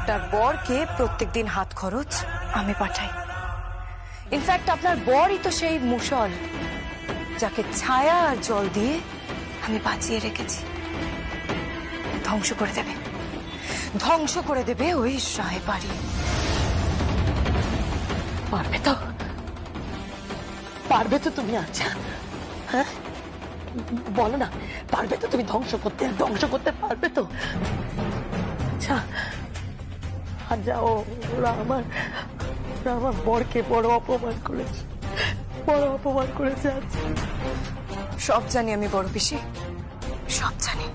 আপনার বরকে প্রত্যেকদিন হাত খরচ আমি পাঠাই। ইনফ্যাক্ট আপনার বরই তো সেই মুশল যাকে ছায়া আর জল দিয়ে আমি বাঁচিয়ে রেখেছি। ধ্বংস করে দেবে ওই রায় বাড়ি। পারবে তো তুমি? আচ্ছা হ্যাঁ বলো না, পারবে তো তুমি? ধ্বংস করতে পারবে তো? আচ্ছা আর যাও, ওরা আমার বরকে বড় অপমান করেছে আজ। সব জানি আমি বড় পিসি, সব জানি।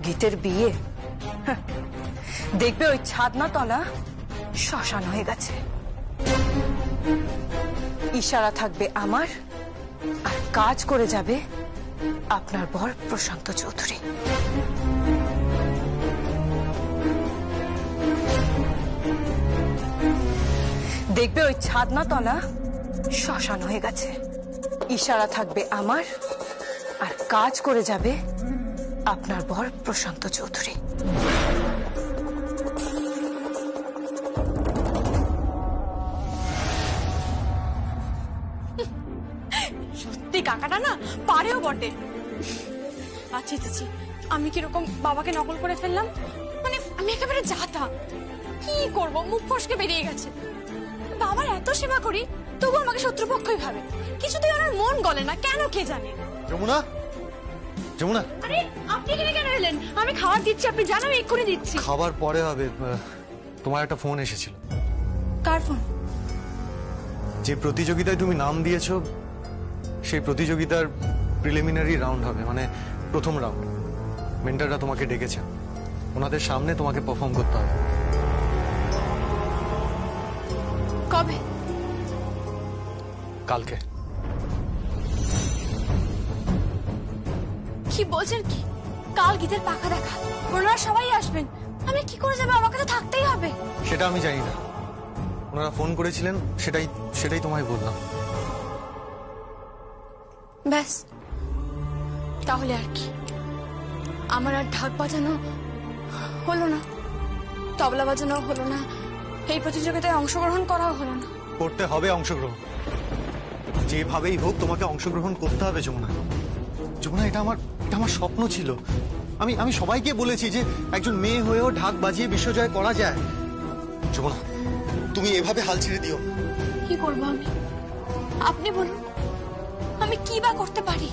গীতের বিয়ে দেখবে ওই ছাদনা তলা শ্মশান হয়ে গেছে। ইশারা থাকবে আমার, আর কাজ করে যাবে আপনার বর প্রশান্ত চৌধুরী। দেখবে ওই ছাদনা তলা শ্মশান হয়ে গেছে। ইশারা থাকবে আমার, আর কাজ করে যাবে আপনার বর প্রশান্ত চৌধুরী। সত্যি কাকাটা না পারেও বটে। আচ্ছা আচ্ছা, আমি কিরকম বাবাকে নকল করে ফেললাম, মানে আমি একেবারে যাতা। কি করব, মুখ ফসকে বেরিয়ে গেছে। বাবার এত সেবা করি তবু আমাকে শত্রুপক্ষই ভাবে। কিছুতেই আমার মন গলে না, কেন কে জানে। যমুনা, যমুনা, আরে আপনি এখানে কেন এলেন? আমি খাবার দিচ্ছি, আপনি জানো আমি এক্ষুনি দিচ্ছি। খাবার পরে হবে। তোমার একটা ফোন এসেছিল। কার ফোন? যে প্রতিযোগিতায় তুমি নাম দিয়েছো সেই প্রতিযোগিতার প্রিলিমিনারি রাউন্ড হবে, মানে প্রথম রাউন্ড। মেন্টররা তোমাকে ডেকেছে, ওনাদের সামনে তোমাকে পারফর্ম করতে হবে। কবে? কালকে। কি বলছেন কি? কাল গীতের পাখা দেখা, ওনারা সবাই আসবেন। আমি কি করে যাবো? আমাকে তো থাকতেই হবে। সেটা আমি জানি না, ওনারা ফোন করেছিলেন, সেটাই তোমায় বললাম। ব্যাস, তাহলে আর কি? আমার আর ঢাক বাজানো হলো না, তবলা বাজানো হলো না, এই প্রতিযোগিতায় অংশগ্রহণ করাও হলো না। করতে হবে অংশগ্রহণ, যেভাবেই হোক তোমাকে অংশগ্রহণ করতে হবে যমুনা। যমুনা, এটা আমার স্বপ্ন ছিল। আমি সবাইকে বলেছি যে একজন মেয়ে হয়েও ঢাক বাজিয়ে বিশ্বজয় করা যায়। যমুনা, তুমি এভাবে হাল ছেড়ে দিও। কি করবো আমি? আপনি বলুন, আমি কি বা করতে পারি?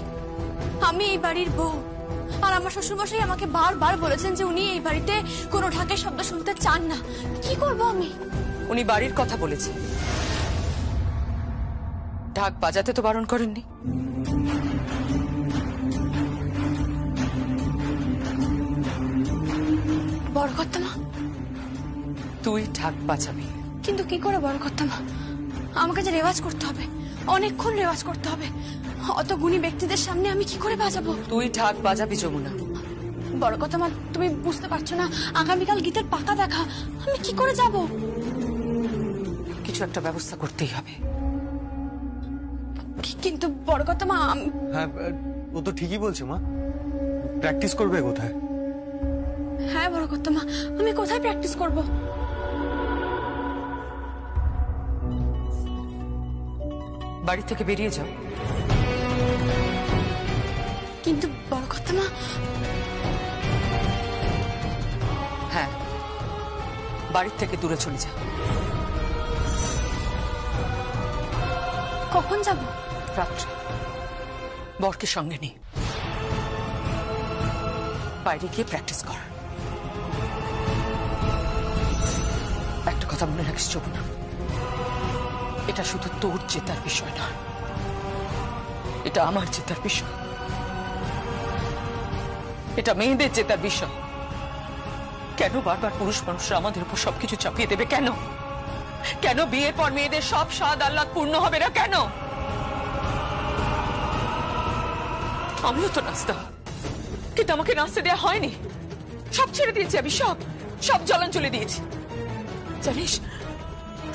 আমি এই বাড়ির বউ, আর আমার শ্বশুরমশাই আমাকে বারবার বলেছেন যে উনি এই বাড়িতে কোনো ঢাকের শব্দ শুনতে চান না। কি করব আমি? উনি বাড়ির কথা বলেছেন, ঢাক বাজাতে তো বারণ করেননি। বড় কর্তামা, তুই ঢাক বাজাবি। কিন্তু কি করে বড় কর্তামা? আমাকে যে রেওয়াজ করতে হবে, অনেকক্ষণ রেওয়াজ করতে হবে। অত গুণী ব্যক্তিদের সামনে আমি কি করে বাজাবো? তুই ঢাক বাজাবি যমুনা। বড় কর্তামা, তুমি বুঝতে পারছো না, আগামীকাল গীতের পাকা দেখা, আমি কি করে যাব? কিছু একটা ব্যবস্থা করতেই হবে। কিন্তু বড় কর্তামা, হ্যাঁ, ও তো ঠিকই বলছে মা। প্র্যাকটিস করবে কোথায়? হ্যাঁ বড় কর্তামা, আমি কোথায় প্র্যাকটিস করব? বাড়ি থেকে বেরিয়ে যাও। কিন্তু বড় কর্তামা। হ্যাঁ, বাড়ির থেকে দূরে চলে যা। কখন যাব? রাত্রে, বরকে সঙ্গে নিয়ে বাইরে গিয়ে প্র্যাকটিস কর। একটা কথা মনে রাখিস যমুনা, এটা শুধু তোর জেতার বিষয় নয়, এটা আমার জেতার বিষয়, এটা মেয়েদের জেতার বিষয়। কেন বারবার পুরুষ মানুষরা আমাদের উপর সবকিছু চাপিয়ে দেবে? কেন কেন বিয়ের পর মেয়েদের সব স্বাদ আহ্লাদ পূর্ণ হবে না? কেন? আমিও তো নাচতাম, কিন্তু আমাকে নাচতে দেওয়া হয়নি। সব ছেড়ে দিয়েছি আমি, সব জলাঞ্জলি দিয়েছি। জানিস,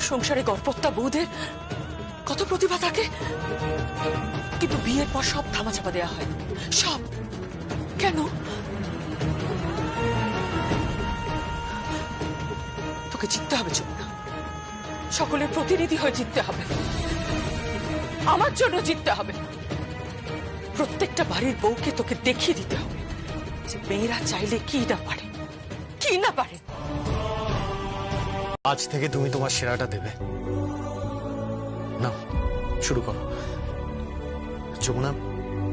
সংসারে গড়পত্তা বউদের কত প্রতিভা থাকে, কিন্তু বিয়ের পর সব ধামাচাপা দেওয়া হয়। সব কেন? তোকে জিততে হবে যমুনা, সকলের প্রতিনিধি হয়ে জিততে হবে, আমার জন্য জিততে হবে। প্রত্যেকটা বাড়ির বউকে তোকে দেখিয়ে দিতে হবে যে মেয়েরা চাইলে কি না পারে, কি না পারে। আজ থেকে তুমি তোমার সেরাটা দেবে। না, শুরু করো। যমুনা,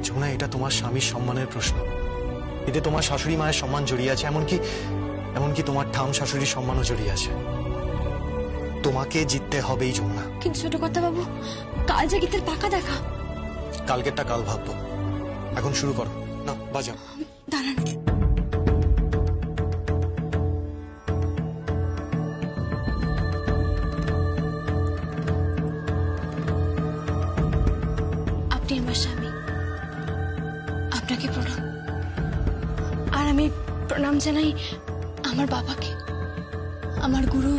যমুনা, এটা তোমার স্বামীর সম্মানের প্রশ্ন। এতে তোমার শাশুড়ি মায়ের সম্মান জড়িয়ে আছে, এমনকি তোমার ঠাম শাশুড়ির সম্মানও জড়িয়ে আছে। তোমাকে জিততে হবেই যমুনা। কিন্তু ছোট কথা বাবু, কাল যে গীতের পাকা দেখা। কালকেরটা কাল ভাববো, এখন শুরু করো। না, বাজাও। দাঁড়ান, আপনি আমার স্বামী, আপনাকে প্রণাম। আর আমি প্রণাম জানাই আমার বাবাকে, আমার গুরু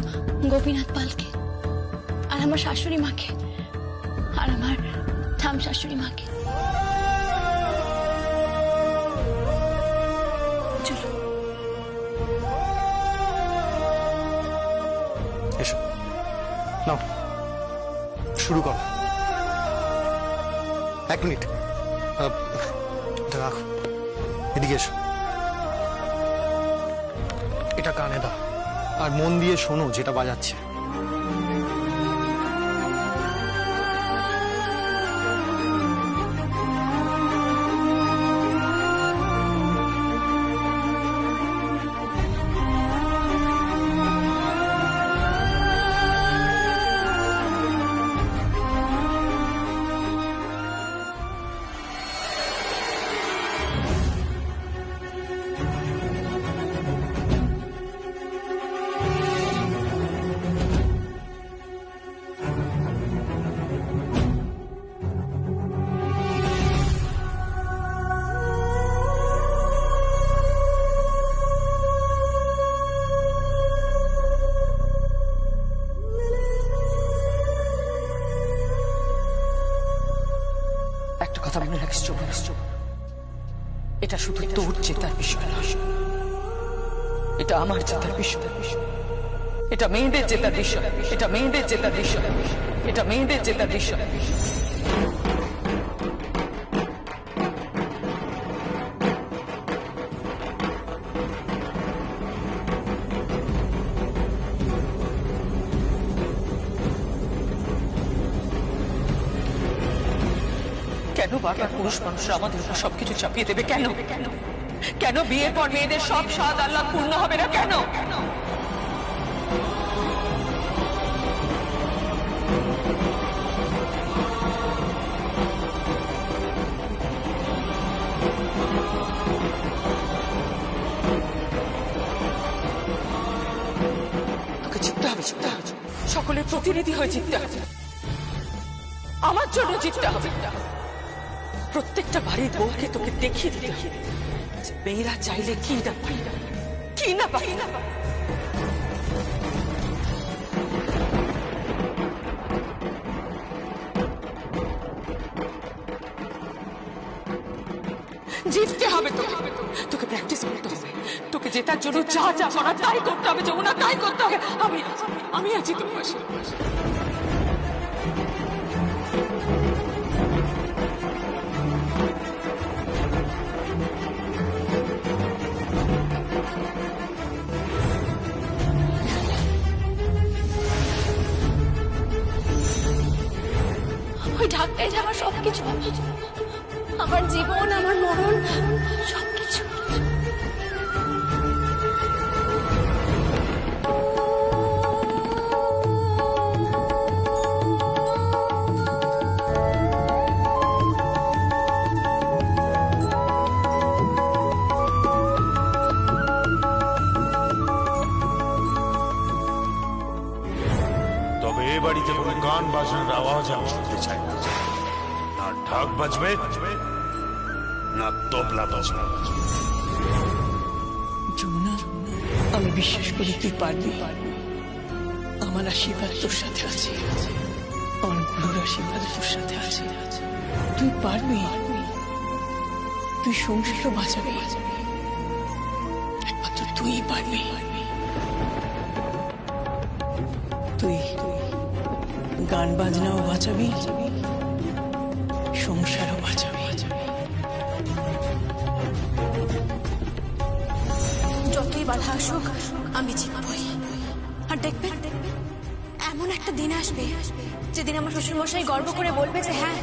গোপীনাথ পালকে, আর আমার শাশুড়ি মাকে, আর আমার ঠাম শাশুড়ি মাকে। চলো। এসো, নাও, শুরু করো। 1 মিনিট, এটা রাখো, এদিকে এসো। এটা কানে দাও আর মন দিয়ে শোনো যেটা বাজাচ্ছে। একটা কথা মনে রাখিস যমুনা, এটা শুধু তোর জেতার বিষয় নয়, এটা আমার জেতার বিষয়, এটা মেয়েদের জেতার বিষয়, এটা মেয়েদের জেতার বিষয়, এটা মেয়েদের জেতার বিষয়। কেন বারবার পুরুষ মানুষরা আমাদের উপর সবকিছু চাপিয়ে দেবে? কেন কেন বিয়ের পর মেয়েদের সব স্বাদ আল্লাহ পূর্ণ হবে না? কেন? তোকে জিততে হবে, জিততে হবে, সকলের প্রতিনিধি হয়ে জিততে হবে, আমার জন্য জিততে হবে। প্রত্যেকটা বাড়ির বউকে তোকে দেখিয়ে দিতে হবে যে মেয়েরা চাইলে কি না পারে, কি না পারে। জিততে হবে তোকে, তোকে প্র্যাকটিস করতে হবে, তোকে জেতার জন্য যা যা করার তাই করতে হবে যমুনা, তাই করতে হবে। আমি আছি তোর পাশে। ওই ঢাকায় যাওয়ার সবকিছু, আমার জীবন, আমার মরণ, সবকিছু। তবে এ বাড়িতে কোনো গান বাজনার আওয়াজ আমি শুনতে চাই না। না ঢাক বাজবে, না তবলা বাজবে। যমুনা, আমি বিশ্বাস করি তুই পারবি। আমার আশীর্বাদ তোর সাথে আছে, আমার গুরুর আশীর্বাদ তোর সাথে আছে। তুই পারবি, তুই সংসারও বাঁচাবি, একমাত্র তুই পারবি। তুই গান বাজনাও বাঁচাবি, সংসারও বাঁচাবি। যতই বাধা আসুক আমি জিতবই। আর দেখবেন এমন একটা দিন আসবে যেদিন আমার শ্বশুরমশাই গর্ব করে বলবে যে হ্যাঁ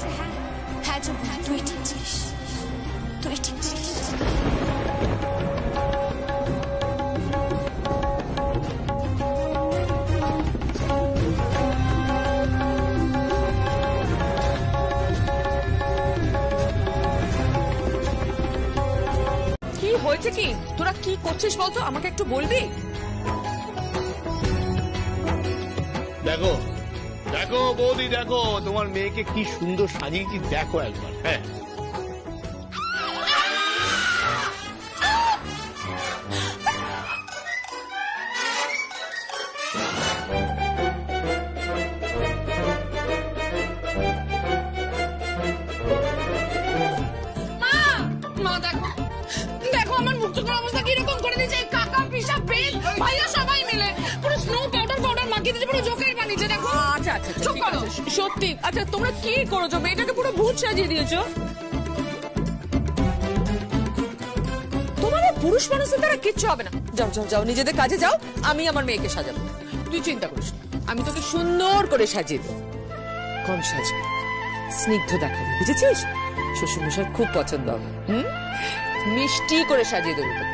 হ্যাঁ যমুনা, তুই ঠিক ছিলিস, তুই ঠিক ছিলিস। কি হয়েছে কি? তোরা কি করছিস বলতো, আমাকে একটু বলবি? দেখো দেখো বৌদি, দেখো তোমার মেয়েকে কি সুন্দর সাজিয়েছি, দেখো একবার। হ্যাঁ, মা দেখো দেখো আমার মুখ চোখের অবস্থা কিরকম করে দিয়েছে। কাকা পিসা বেল ভাইয়া সবাই মিলে পুরো স্নো পাউডার মাখিয়ে দিয়েছে, পুরো জোকের বানিয়েছে। দেখো আচ্ছা আচ্ছা চুপ করো। সত্যি। আচ্ছা তোমরা কি করেছো? মেয়েটাকে পুরো ভূত সাজিয়ে দিয়েছো। তোমার পুরুষ মানুষের দ্বারা কিচ্ছু হবে না। যাও যাও যাও, নিজেদের কাজে যাও, আমি আমার মেয়েকে সাজাবো। তুই চিন্তা করিস না, আমি তোকে সুন্দর করে সাজিয়ে দেবো। কম সাজবে, স্নিগ্ধ দেখাবো, বুঝেছিস? শ্বশুরমশাই খুব পছন্দ হবে। মিষ্টি করে সাজিয়ে দেবো তোকে।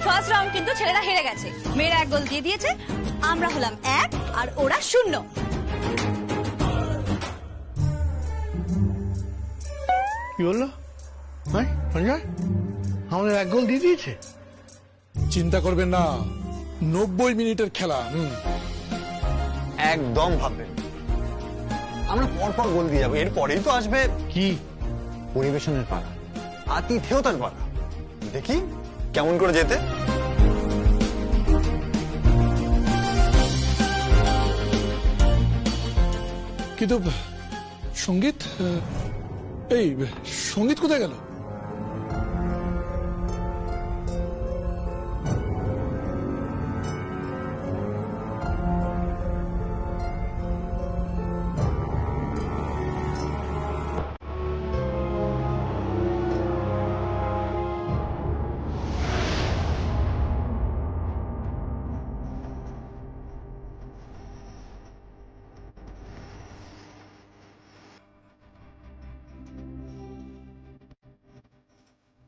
ফার্স্ট রাউন্ড কিন্তু ছেলেরা হেরে গেছে, মেয়েরা 1 গোল দিয়ে দিয়েছে, আমরা হলাম 1 আর ওরা 0। কি বললো? হ্যাঁ সঞ্জয়, আমাদের 1 গোল দিয়ে দিয়েছে। চিন্তা করবেন না, 90 মিনিটের খেলা। একদম ভাববেন আমরা পরপর গোল দিয়ে যাবো। এরপরেই তো আসবে কি? পরিবেশনের পালা, আতিথেয়তার পালা। দেখি কেমন করে যেতে। কিন্তু সঙ্গীত, এই সঙ্গীত কোথায় গেল?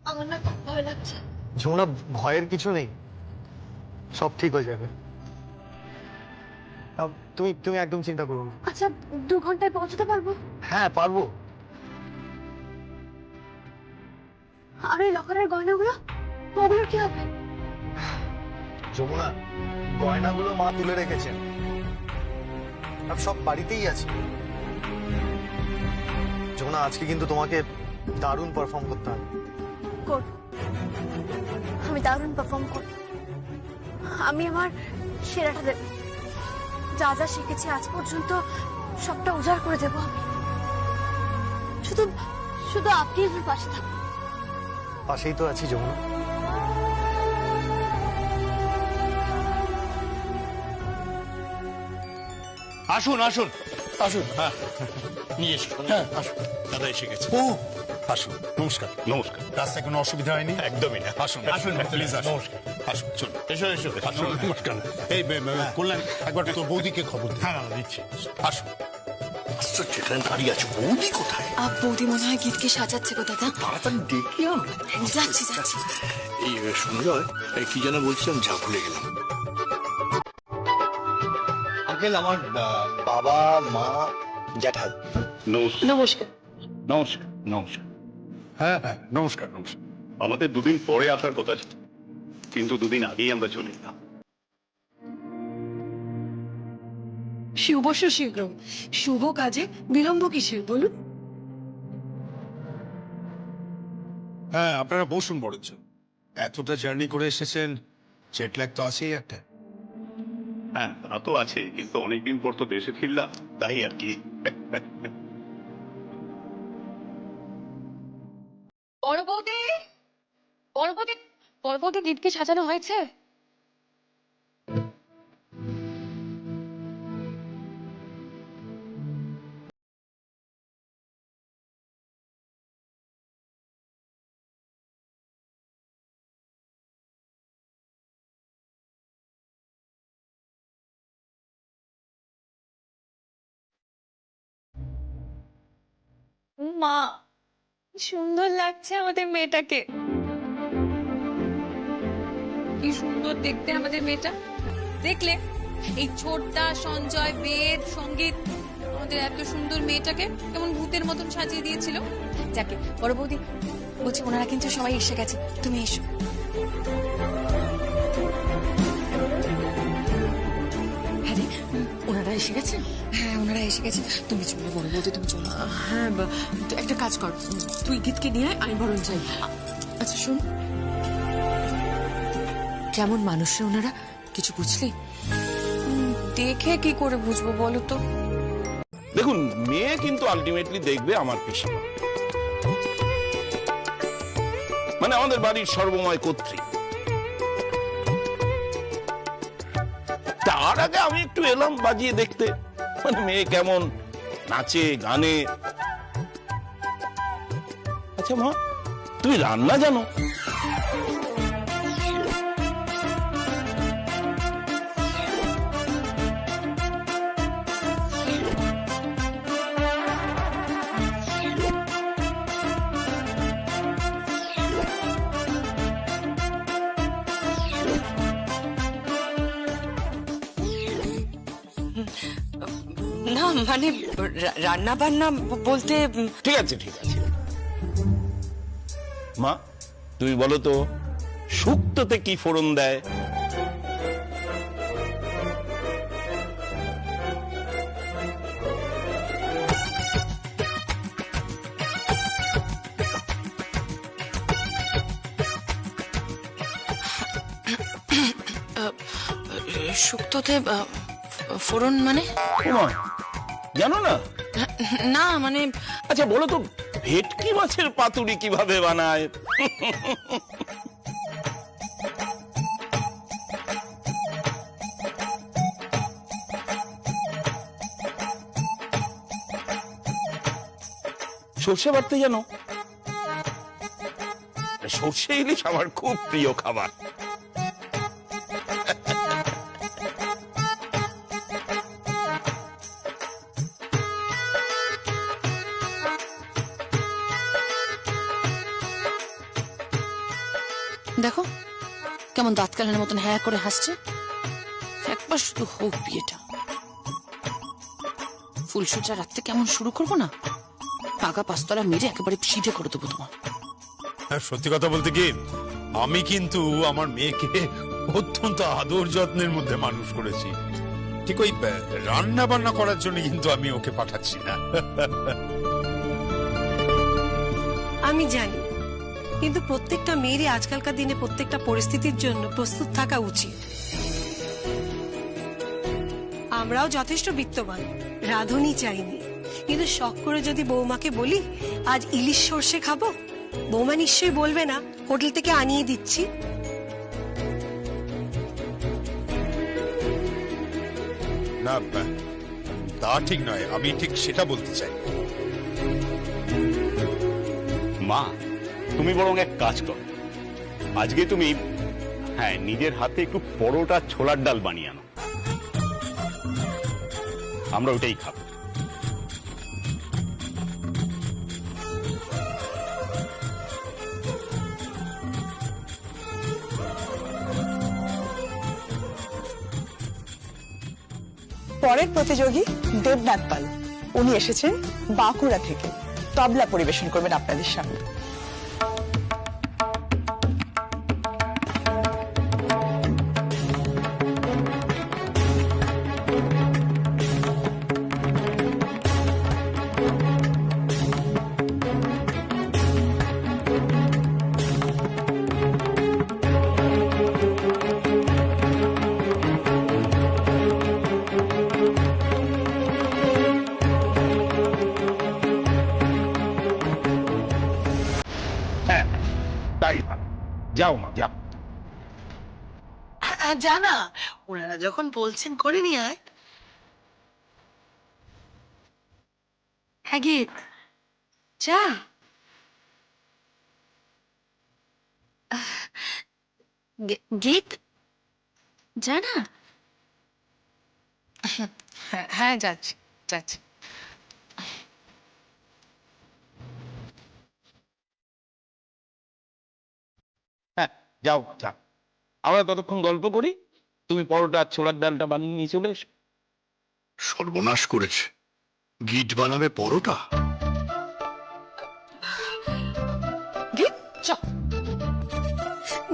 আমার না খুব ভয় লাগছে। যমুনা, ভয়ের কিছু নেই, সব ঠিক হয়ে যাবে। তুমি তুমি একদম চিন্তা করো না। আচ্ছা 2 ঘন্টায় পৌঁছতে পারবো? হ্যাঁ পারবো। আর এই লকারের গয়নাগুলো, ওগুলো কি হবে? যমুনা, গয়নাগুলো মা তুলে রেখেছেন, আর সব বাড়িতেই আছে। যমুনা, আজকে কিন্তু তোমাকে দারুণ পারফর্ম করতে হবে। করব, আমি দারুণ পারফর্ম করব। আমি আমার সেরাটা দেব, যা যা শিখেছি আজ পর্যন্ত সবটা উজাড় করে দেব আমি। শুধু শুধু আপনি আমার পাশে থাকুন। পাশেই তো আছি যমুনা। আসুন আসুন আসুন। হ্যাঁ নিয়ে এসো। হ্যাঁ আসুন। দাদা এসে গেছে। ও আসুন, নমস্কার। নমস্কার। রাস্তায় কোনো অসুবিধা হয়নি? একদমই না। আসুন আসুন প্লিজ আসুন। নমস্কার। আসুন চলুন। এসো এসো আসুন। নমস্কার। এই কল্যাণ, একবার তোর বৌদিকে খবর দে। হ্যাঁ দাদা দিচ্ছি। আসুন। আশ্চর্য, এখানে দাঁড়িয়ে আছে, বৌদি কোথায়? বৌদি মনে হয় গীতকে সাজাচ্ছে গো দাদা। তাড়াতাড়ি ডেকে আনো। যাচ্ছি যাচ্ছি। এই সঞ্জয়, এই কি যেন বলছিলাম, যা ভুলে গেলাম। আঙ্কেল, আমার বাবা মা জ্যাঠাই। নমস্কার। নমস্কার নমস্কার। হ্যাঁ হ্যাঁ নমস্কার নমস্কার। আমাদের 2 দিন পরে আসার কথা ছিল, কিন্তু 2 দিন আগেই আমরা চলে এলাম। শুভ শীঘ্র, শুভ কাজে বিলম্ব কিসের বলুন? হ্যাঁ আপনারা বসুন বরঞ্চ, এতটা জার্নি করে এসেছেন, জেট ল্যাগ তো আছেই একটা। হ্যাঁ তা তো আছে, কিন্তু অনেকদিন পর তো দেশে ফিরলাম, তাই আর কি। পরবর্তী পরবর্তী পরবর্তী গীতকে সাজানো হয়েছে? মা, সুন্দর লাগছে আমাদের মেয়েটাকে। কি সুন্দর দেখতে আমাদের মেয়েটা। দেখলে এই ছোটদা, সঞ্জয়, বেদ, সঙ্গীত আমাদের এত সুন্দর মেয়েটাকে কেমন ভূতের মতন সাজিয়ে দিয়েছিল। যাকে বড় বৌদি বলছি, ওনারা কিন্তু সবাই এসে গেছে, তুমি এসো। হ্যাঁ রে, ওনারা এসে গেছেন? হ্যাঁ, ওনারা এসে গেছে, তুমি চলো বড় বৌদি, তুমি চলো। হ্যাঁ, তো একটা কাজ কর, তুই গীতকে নিয়ে আয়, আমি বরং যাই। আচ্ছা শোন, কেমন মানুষ রে ওনারা, কিছু বুঝলি? দেখে কি করে বুঝবো বলো তো? দেখুন, মেয়ে কিন্তু আলটিমেটলি দেখবে আমার পিসিমা, মানে আমাদের বাড়ির সর্বময় কর্ত্রী। তার আগে আমি একটু এলাম বাজিয়ে দেখতে, মানে মেয়ে কেমন নাচে গানে। আচ্ছা মা, তুমি রান্না জানো? না মানে রান্না বান্না বলতে ঠিক আছে ঠিক আছে মা, তুমি বলো তো শুক্তোতে কি ফোড়ন দেয়? শুক্তোতে ফোড়ন মানে? ওমা, জানো না? না মানে আচ্ছা বলো তো ভেটকি মাছের পাতুরি কিভাবে বানায়? সর্ষে বাটতে জানো? সর্ষে ইলিশ আমার খুব প্রিয় খাবার। দেখো কেমন দাঁত কালানের মতন হ্যাঁ করে হাসছে। একবার শুধু হোক বিয়েটা, ফুলসজ্জা রাখতে কেমন শুরু করবো না, পাকা পাঁচতলা মেরে একেবারে সিধে করে দেবো তোমার। সত্যি কথা বলতে কি, আমি কিন্তু আমার মেয়েকে অত্যন্ত আদর যত্নের মধ্যে মানুষ করেছি। ঠিক ওই রান্না বান্না করার জন্য কিন্তু আমি ওকে পাঠাচ্ছি না। আমি জানি, কিন্তু প্রত্যেকটা মেয়েরই আজকালকার দিনে প্রত্যেকটা পরিস্থিতির জন্য প্রস্তুত থাকা উচিত। আমরাও যথেষ্ট বিত্তবান, রাঁধুনি চাইনি, কিন্তু শখ করে যদি বৌমাকে বলি আজ ইলিশ সর্ষে খাবো, বৌমা নিশ্চয়ই বলবে না হোটেল থেকে আনিয়ে দিচ্ছি। না, তা ঠিক নয়, আমি ঠিক সেটা বলতে চাই। মা, তুমি বরং এক কাজ করো, আজকে তুমি নিজের হাতে একটু পরোটা ছোলার ডাল বানিয়ে আনো, আমরা ওটাই খাবো। পরের প্রতিযোগী দেবনাথ পাল, উনি এসেছেন বাঁকুড়া থেকে, তবলা পরিবেশন করবেন আপনাদের সামনে। হ্যাঁ তাই ভালো, যাও মা যাও। জানা ওনারা যখন বলছেন করে নিয়ে আয়। হ্যাঁ গীত যা। গীত জানা। হ্যাঁ যাচ্ছি যাচ্ছি। যাও যাও, আমরা ততক্ষণ গল্প করি, তুমি পরোটা আর ছোলার ডালটা বানিয়ে নিয়ে চলে এসো। সর্বনাশ করেছে, গিট বানাবে পরোটা। গিট চ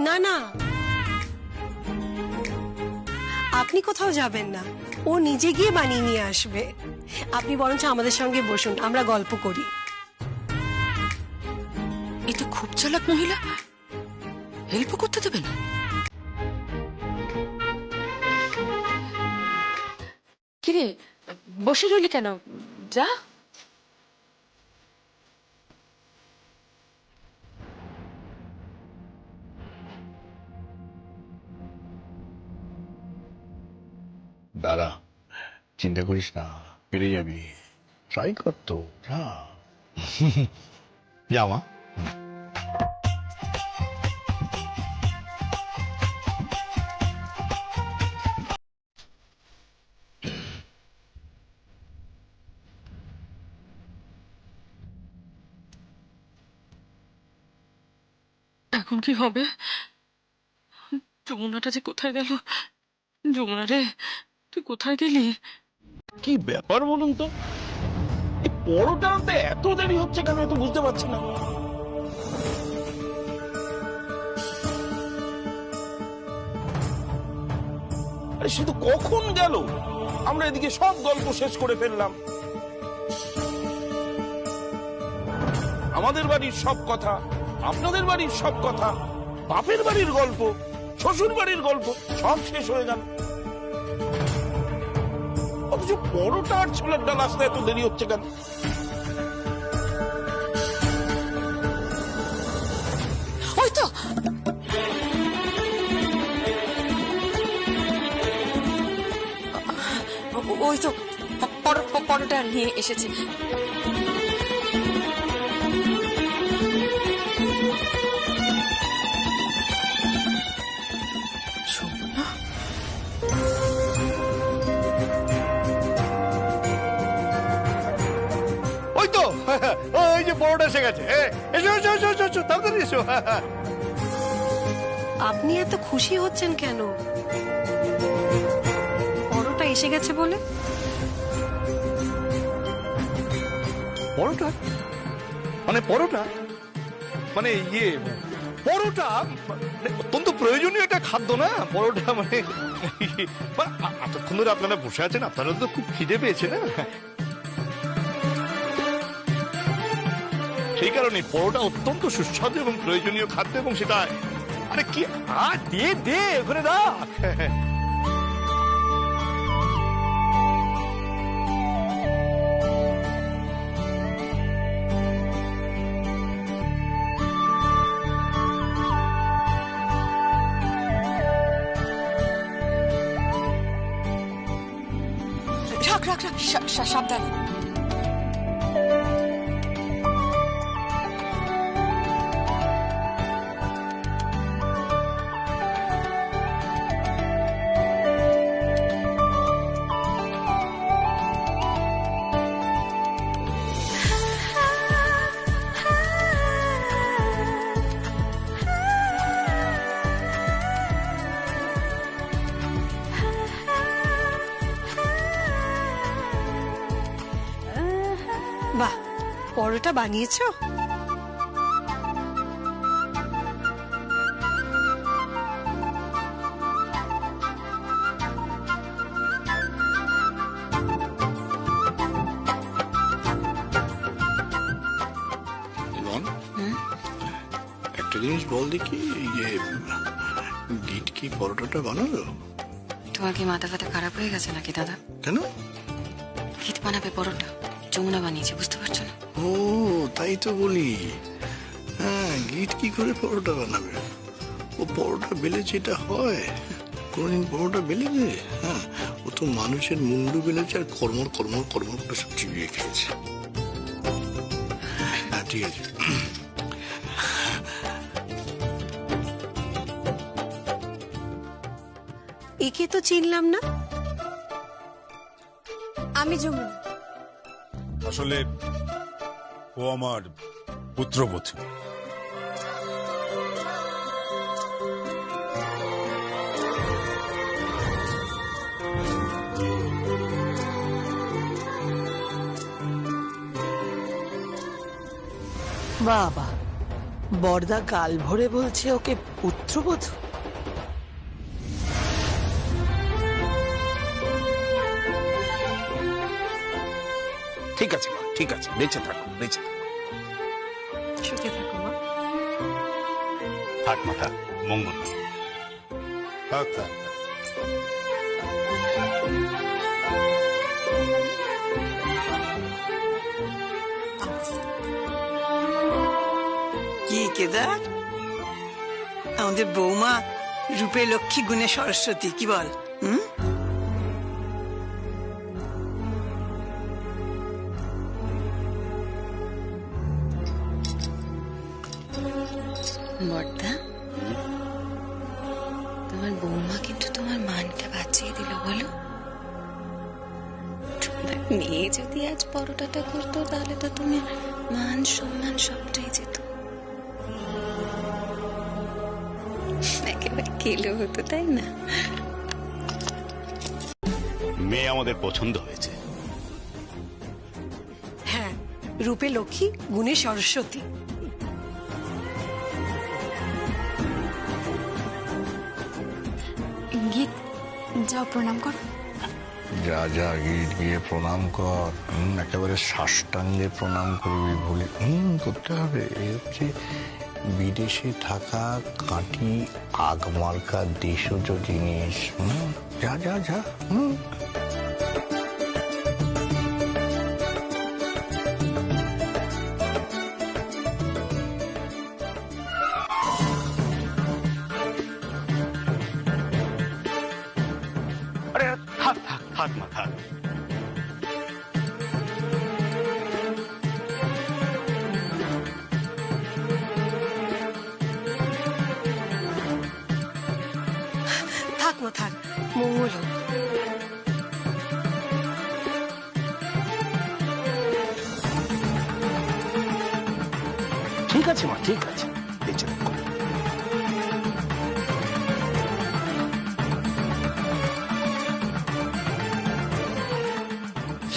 না না, আপনি কোথাও যাবেন না, ও নিজে গিয়ে বানিয়ে নিয়ে আসবে। আপনি বরঞ্চ আমাদের সঙ্গে বসুন, আমরা গল্প করি। এটা খুব চালাক মহিলা, হেল্প করতে দেবে না। কিরে বসে রইলি কেন, যা। দাঁড়া, চিন্তা করিস না, পেরে যাবি, ট্রাই কর তো, যা। যাওয়া এখন কি হবে? যমুনাটা যে কোথায় গেল? যমুনা রে, তুই কোথায় গেলি? কি ব্যাপার বলুন তো, এই পরোটাতে এত দেরি হচ্ছে কেন, এত বুঝতে পারছি না। আরে সে তো কখন গেল, আমরা এদিকে সব গল্প শেষ করে ফেললাম। আমাদের বাড়ির সব কথা, আপনাদের বাড়ির সব কথা, বাপের বাড়ির গল্প, শ্বশুর বাড়ির গল্প সব শেষ হয়ে গেল, অথচ পরোটা আর ছোলার ডাল আসতে এত দেরি হচ্ছে কেন? ওই তো ওই তো পরোটা নিয়ে এসেছে। ওই তো, ওই যে পরোটা এসে গেছে। এসো এসো এসো এসো এসো, তাড়াতাড়ি এসো। আপনি এত খুশি হচ্ছেন কেন? পরোটা এসে গেছে বলে? পরোটা মানে পরোটা মানে পরোটা মানে অত্যন্ত প্রয়োজনীয় একটা খাদ্য না পরোটা, মানে এতক্ষণ ধরে আপনারা বসে আছেন, আপনারা তো খুব খিদে পেয়েছে না, সেই কারণে পরোটা অত্যন্ত সুস্বাদু এবং প্রয়োজনীয় খাদ্য, এবং সেটা আরে কি দে দে ওখানে রাখ। রাখ রাখ রাখ, সাবধানে। বাহ, পরোটা বানিয়েছো? একটা জিনিস বল দেখি, এই যে গিট কি পরোটাটা বানালো? তোমার কি মাথা ফাতা খারাপ হয়ে গেছে নাকি দাদা? কেন? গীত বানাবে পরোটা, যমুনা বানিয়েছে, বুঝতে পারছো না? ও তাই তো বলি, হ্যাঁ গিট কি করে পরোটা বানাবে? ও পরোটা বেলে যেটা হয়, কোনদিন পরোটা বেলেছে? হ্যাঁ, ও তো মানুষের মুন্ডু বেলেছে আর কর্মর কর্মর কর্মর করে সব চিবিয়ে খেয়েছে। হ্যাঁ ঠিক আছে। একে তো চিনলাম না। আমি যমুনা। আসলে ও আমার পুত্রবধূ। বাবা, বড়দা গাল ভরে বলছে ওকে পুত্রবধূ। ঠিক আছে মা, ঠিক আছে, বেঁচে থাকো, বেঁচে থাকো। সুখে থাকো মা। থাক মাথা, মঙ্গল। থাক থাক। কি কেদার, আমাদের বৌমা রূপে লক্ষ্মী গুণে সরস্বতী, কি বল? বর্দা, তোমার বৌমা কিন্তু তোমার মানটা বাঁচিয়ে দিল বলো। তোমার মেয়ে যদি আজ পরোটাটা করতো তাহলে তো তুমি মান সম্মান সবটাই যেত, একেবারে কেলো হতো, তাই না? মেয়ে আমাদের পছন্দ হয়েছে। হ্যাঁ, রূপে লক্ষ্মী গুণে সরস্বতী। গীত, যাও প্রণাম করো। যা যা গিট গিয়ে প্রণাম কর, একেবারে সাষ্টাঙ্গে প্রণাম করবি, ভুলে করতে হবে। এই হচ্ছে বিদেশে থাকা কাঁটি আগমার্কা দেশজ জিনিস। যা যা যা। আরে থাক থাক থাক মা, থাক। থাক মা, থাক, মঙ্গল হোক। ঠিক আছে মা, ঠিক আছে, বেঁচে থাকো।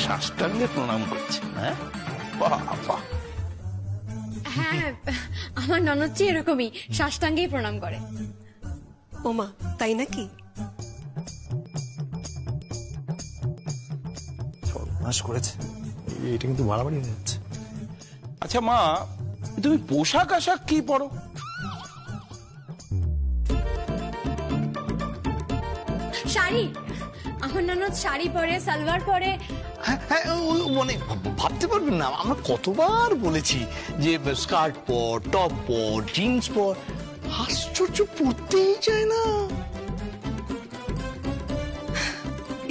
সাষ্টাঙ্গে প্রণাম করছে, হ্যাঁ? বাহ বাহ। হ্যাঁ, আমার ননদজি এরকমই সাষ্টাঙ্গেই প্রণাম করে। ওমা, তাই নাকি? সর্বনাশ করেছে, এটা কিন্তু বাড়াবাড়ি হয়ে যাচ্ছে। আচ্ছা মা, তুমি পোশাক আশাক কি পরো? শাড়ি, আমার ননদ শাড়ি পরে, সালোয়ার পরে। হ্যাঁ, মানে ভাবতে পারবেন না, আমরা কতবার বলেছি যে স্কার্ট পর, টপ পর, জিন্স পর। আশ্চর্য, পরতেই চায় না।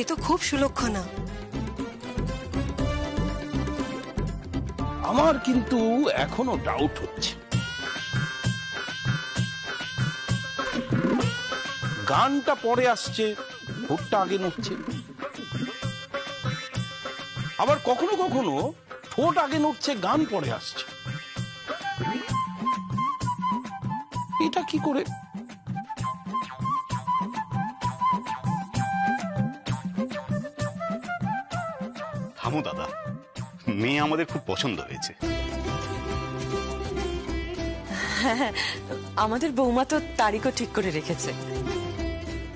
এ তো খুব সুলক্ষণা। আমার কিন্তু এখনো ডাউট হচ্ছে। গানটা পরে আসছে, ঠোঁটটা আগে নড়ছে। আবার কখনো কখনো ঠোঁট আগে নড়ছে, গান পরে আসছে। এটা কি করে? থামো দাদা, মেয়ে আমাদের খুব পছন্দ হয়েছে। হ্যাঁ, আমাদের বৌমা তো তারিখও ঠিক করে রেখেছে।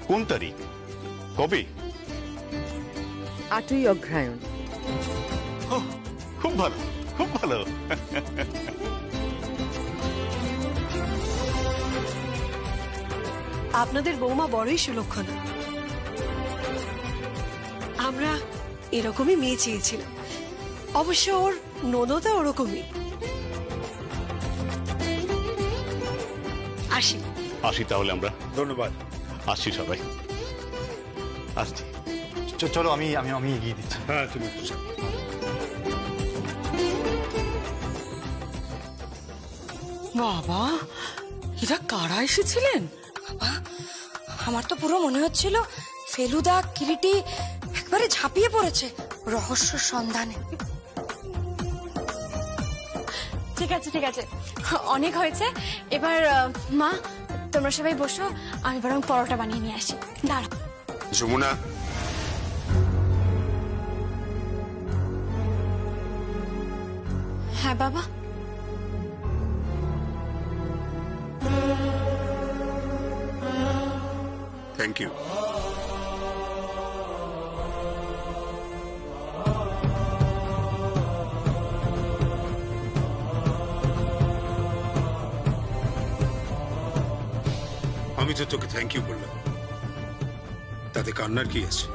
কোন তারিখ, কবে? 8ই অগ্রহায়ণ। খুব ভালো, খুব ভালো। আপনাদের বৌমা বড়ই সুলক্ষণা। আমরা এরকমই মেয়ে চেয়েছিলাম। অবশ্য ওর ননদা ওরকমই। আসি। আসি তাহলে আমরা। ধন্যবাদ। আসছি সবাই, আসছি। চলো, আমি আমি আমি এগিয়ে দিচ্ছি। হ্যাঁ, তুমি বাবা, এরা কারা এসেছিলেন? আমার তো পুরো মনে হচ্ছিল ফেলুদা কিরিটি একবারে ঝাঁপিয়ে পড়েছে রহস্য সন্ধানে। ঠিক আছে, ঠিক আছে, অনেক হয়েছে। এবার মা, তোমরা সবাই বসো, আমি বরং পরোটা বানিয়ে নিয়ে আসি। দাঁড়া যমুনা, হ্যাঁ বাবা। Thank you. আমি তো তোকে থ্যাংক ইউ বললাম, তাতে কান্নার কি আছে?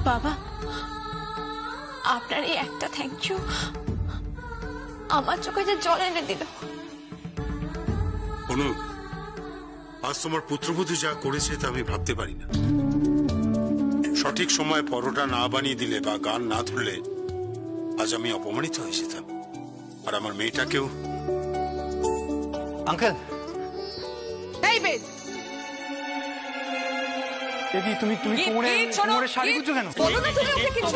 বাবা, আপনার এই একটা থ্যাংক ইউ আমার চোখে যে জল এনে দিল। অনু, আজ তোমার পুত্রবধূ যা করেছে তা আমি ভাবতে পারি না। সঠিক সময় পরোটা না বানিয়ে দিলে বা গান না ধরলে আজ আমি অপমানিত হয়ে যেতাম, আর আমার মেয়েটাকেও। আঙ্কেল, এই বেদ, তুমি কোমরে শাড়ি গুঁজো কেন? বলো না তুমি ওকে কিছু।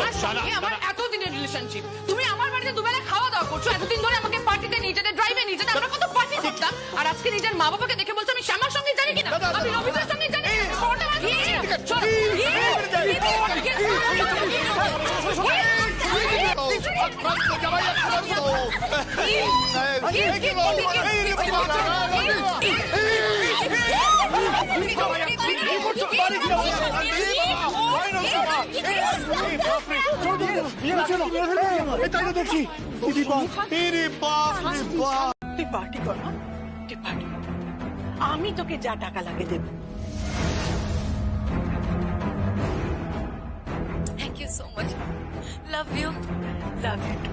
আমার এতদিনের রিলেশনশিপ, তুমি আমার বাড়িতে দুবেলা খাওয়া দাওয়া করছো, এতদিন ধরে আমাকে পার্টিতে নিয়ে যেতে, ড্রাইভে নিয়ে যেতে, আমরা কত পার্টি করতাম, আর আজকে নিজের মা বাবাকে দেখে বলছো আমি শ্যামার সঙ্গে জানি কিনা, আমি রবিদার সঙ্গে জানি তুই পার্টি কর, তুই পার্টি কর, আমি তোকে যা টাকা লাগে দেব। Thank you so much, love you. Love you too.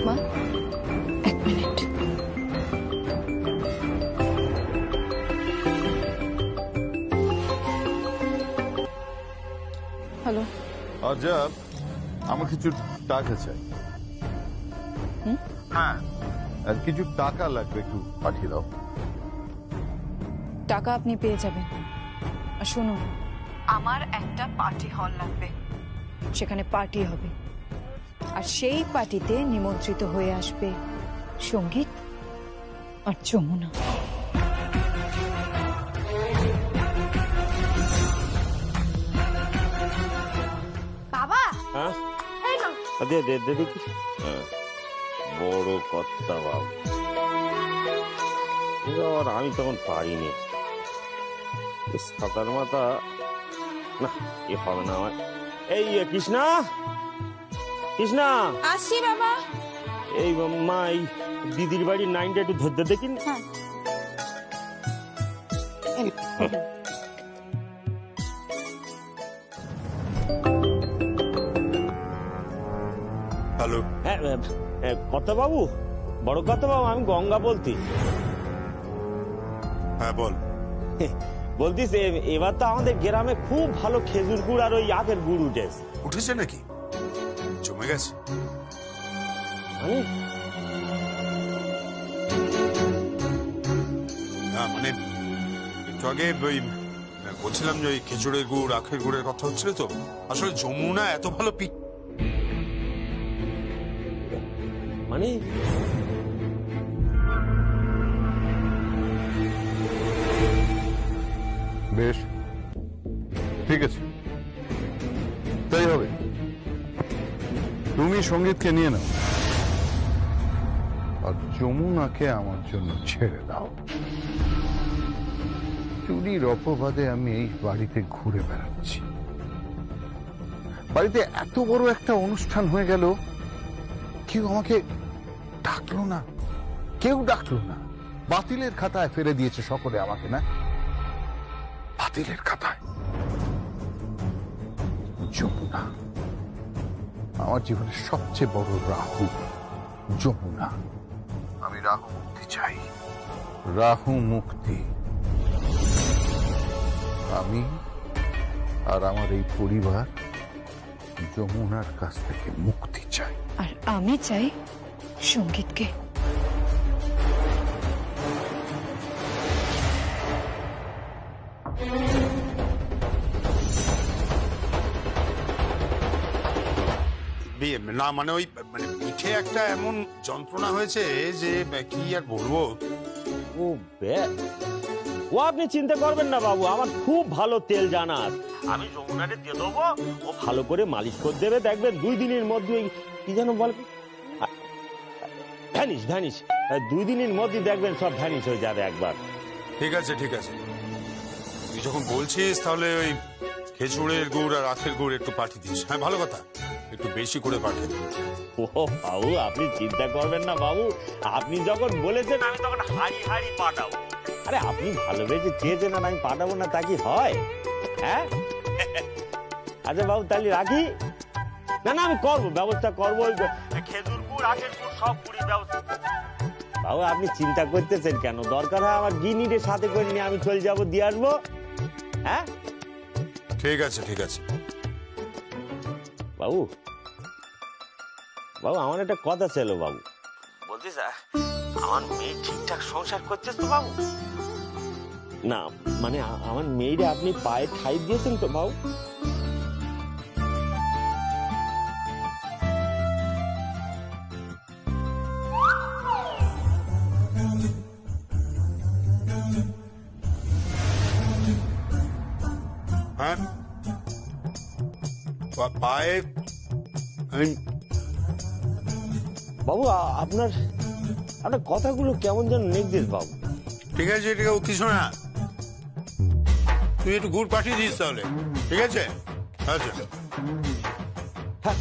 মা, এক মিনিট। হ্যালো, আচ্ছা, আমার কিছু টাকা চাই। হ্যাঁ, আর কিছু টাকা লাগবে, একটু পাঠিয়ে দাও। টাকা আপনি পেয়ে যাবেন। আর শুনুন, আমার একটা পার্টি হল লাগবে, সেখানে পার্টি হবে, আর সেই পার্টিতে নিমন্ত্রিত হয়ে আসবে সঙ্গীত আর যমুনা। বাবা, দে দে দে দেখি। বড় কর্তা বাবু, আর আমি তখন পারিনি। সাঁতার মাথা না, এ হবে না আমার। এই কৃষ্ণা, কৃষ্ণা, আসি বাবা। এই মা, এই দিদির বাড়ির নাইনটা একটু ধরতে দেখিন। হ্যালো, কর্তা বাবু, বড় কর্তা বাবু, আমি গঙ্গা বলতি। হ্যাঁ বল। বলতিস এবার তো আমাদের গ্রামে খুব ভালো খেজুর গুড় আর ওই আখের গুড় উঠেছে। উঠেছে নাকি? জমে গেছে? না মানে একটু আগে ওই বলছিলাম যে ওই খেজুরের গুড় আখের গুড়ের কথা হচ্ছিল তো, আসলে যমুনা এত ভালো পিঠ। মানে বেশ, ঠিক আছে, তাই হবে। তুমি সঙ্গীতকে নিয়ে নাও আর যমুনাকে আমার জন্য ছেড়ে দাও। চুরির অপবাদে আমি এই বাড়িতে ঘুরে বেড়াচ্ছি। বাড়িতে এত বড় একটা অনুষ্ঠান হয়ে গেল, কেউ আমাকে ডাকলো না, কেউ ডাকলো না। বাতিলের খাতায় ফেলে দিয়েছে সকলে আমাকে, না বাতিলের খাতায়। যমুনা আমার জীবনের সবচেয়ে বড় রাহু। যমুনা, আমি রাহু মুক্তি চাই, রাহু মুক্তি। আমি আর আমার এই পরিবার যমুনার কাছ থেকে মুক্তি চাই। আর আমি চাই সঙ্গীতকে। না মানে ওই মানে পিঠে একটা এমন যন্ত্রণা হয়েছে যে কি আর বলবো। ও ও ও আপনি চিন্তা করবেন না বাবু, আমার খুব ভালো তেল জানা আছে। আমি যমুনারে দিয়ে দেবো, ও ভালো করে মালিশ করে দেবে, দেখবেন 2 দিনের মধ্যে কি যেন বল ভ্যানিশ 2 দিনের মধ্যে দেখবেন সব ভ্যানিশ হয়ে যাবে একবার। ঠিক আছে তুই যখন বলছিস তাহলে ওই খেজুরের গুড় আর আখের গুড় একটু পাঠিয়ে দিস। হ্যাঁ, ভালো কথা, একটু বেশি করে পাঠিয়ে দিস। ও বাবু আপনি চিন্তা করবেন না বাবু, আপনি যখন বলেছেন আমি তখন হাড়ি পাঠাবো। আরে আপনি ভালোবেসে চেয়েছেন আর আমি পাঠাবো না তা কি হয়? হ্যাঁ আচ্ছা বাবু তাহলে রাখি। না আমি করবো, ব্যবস্থা করবো। খেজুর গুড় আখের গুড় সব গুড়ির ব্যবস্থা। বাবু আপনি চিন্তা করতেছেন কেন? দরকার হয় আমার গিনিরে সাথে করে নিয়ে আমি চলে যাবো, দিয়ে আসবো। হ্যাঁ ঠিক আছে বাবু আমার একটা কথা ছিল বাবু। বলছি স্যার, আমার মেয়ে ঠিকঠাক সংসার করছে তো বাবু? না মানে আমার মেয়েরে আপনি পায়ে ঠাই দিয়েছেন তো বাবু? হ্যাঁ, পায়ে বাবু আপনার কথাগুলো কেমন যেন নেগদিস বাবু। ঠিক আছে, কিছু না, তুই একটু গুড় পাঠিয়ে দিস তাহলে। ঠিক আছে, আচ্ছা। হ্যাঁ